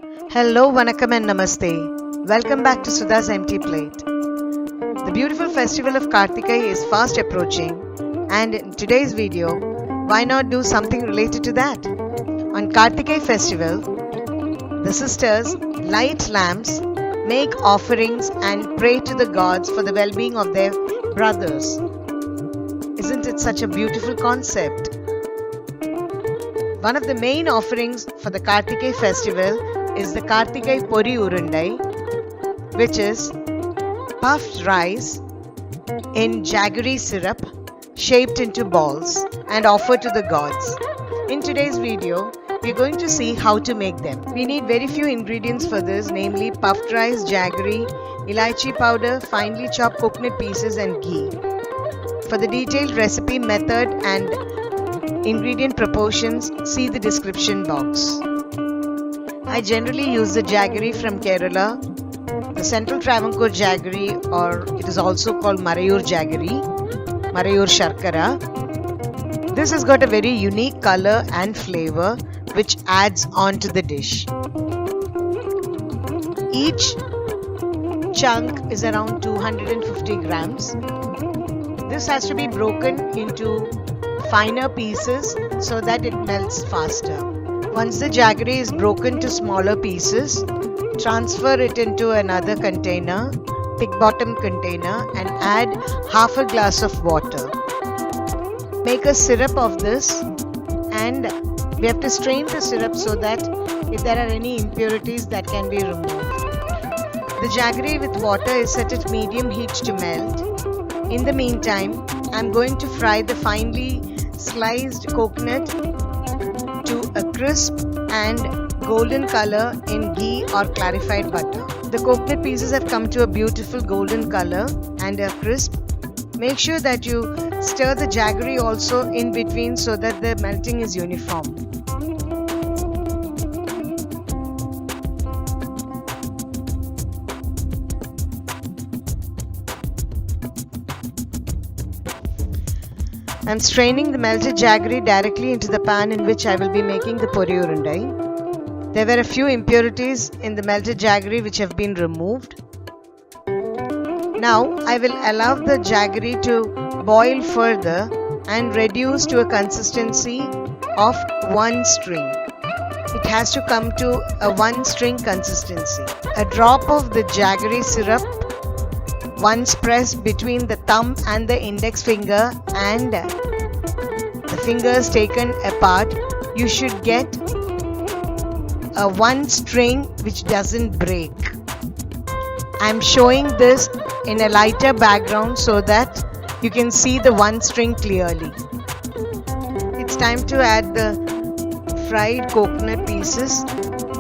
Hello, Vanakkam and Namaste. Welcome back to Sudha's Empty Plate. The beautiful festival of Kartikai is fast approaching, and in today's video, why not do something related to that? On Kartikai festival, the sisters light lamps, make offerings, and pray to the gods for the well-being of their brothers. Isn't it such a beautiful concept? One of the main offerings for the Kartikai festival is the Kartikai Pori Urundai, which is puffed rice in jaggery syrup shaped into balls and offered to the gods. In today's video, we are going to see how to make them. We need very few ingredients for this, namely puffed rice, jaggery, elaichi powder, finely chopped coconut pieces and ghee. For the detailed recipe, method and ingredient proportions, see the description box. I generally use the jaggery from Kerala, the Central Travancore jaggery, or it is also called Marayur jaggery, Marayur Sharkara. This has got a very unique color and flavor which adds on to the dish. Each chunk is around 250 grams. This has to be broken into finer pieces so that it melts faster. Once the jaggery is broken to smaller pieces, transfer it into another container, thick bottom container, and add half a glass of water. Make a syrup of this, and we have to strain the syrup so that if there are any impurities that can be removed. The jaggery with water is set at medium heat to melt. In the meantime, I am going to fry the finely sliced coconut to a crisp and golden color in ghee or clarified butter. The coconut pieces have come to a beautiful golden color and are crisp. Make sure that you stir the jaggery also in between so that the melting is uniform. I am straining the melted jaggery directly into the pan in which I will be making the Pori Urundai. There were a few impurities in the melted jaggery which have been removed. Now I will allow the jaggery to boil further and reduce to a consistency of one string. It has to come to a one string consistency. A drop of the jaggery syrup, once pressed between the thumb and the index finger and the fingers taken apart, you should get a one string which doesn't break. I am showing this in a lighter background so that you can see the one string clearly. It's time to add the fried coconut pieces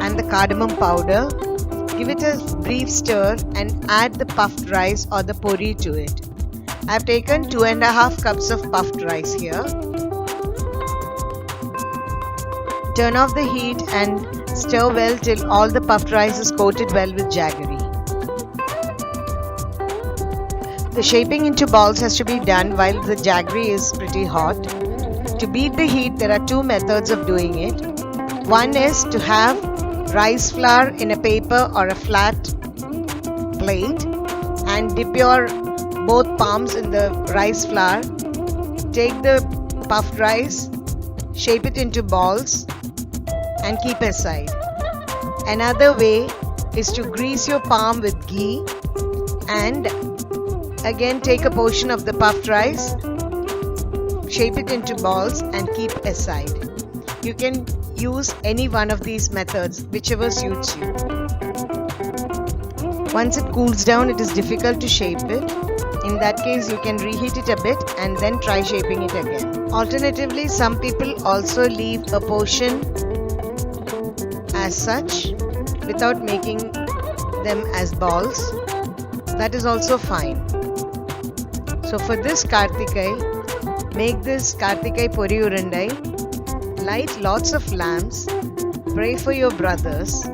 and the cardamom powder. Give it a brief stir and add the puffed rice or the pori to it. I have taken 2.5 cups of puffed rice here. Turn off the heat and stir well till all the puffed rice is coated well with jaggery. The shaping into balls has to be done while the jaggery is pretty hot. To beat the heat, there are two methods of doing it. One is to have rice flour in a paper or a flat plate and dip your both palms in the rice flour. Take the puffed rice, shape it into balls and keep aside. Another way is to grease your palm with ghee and again take a portion of the puffed rice, shape it into balls and keep aside. You can use any one of these methods, whichever suits you. Once it cools down, it is difficult to shape it. In that case, you can reheat it a bit and then try shaping it again. Alternatively, some people also leave a portion as such without making them as balls. That is also fine. So for this Kartikai, make this Kartikai Pori Urundai, light lots of lamps, pray for your brothers,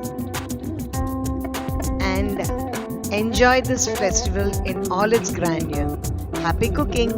and enjoy this festival in all its grandeur. Happy cooking!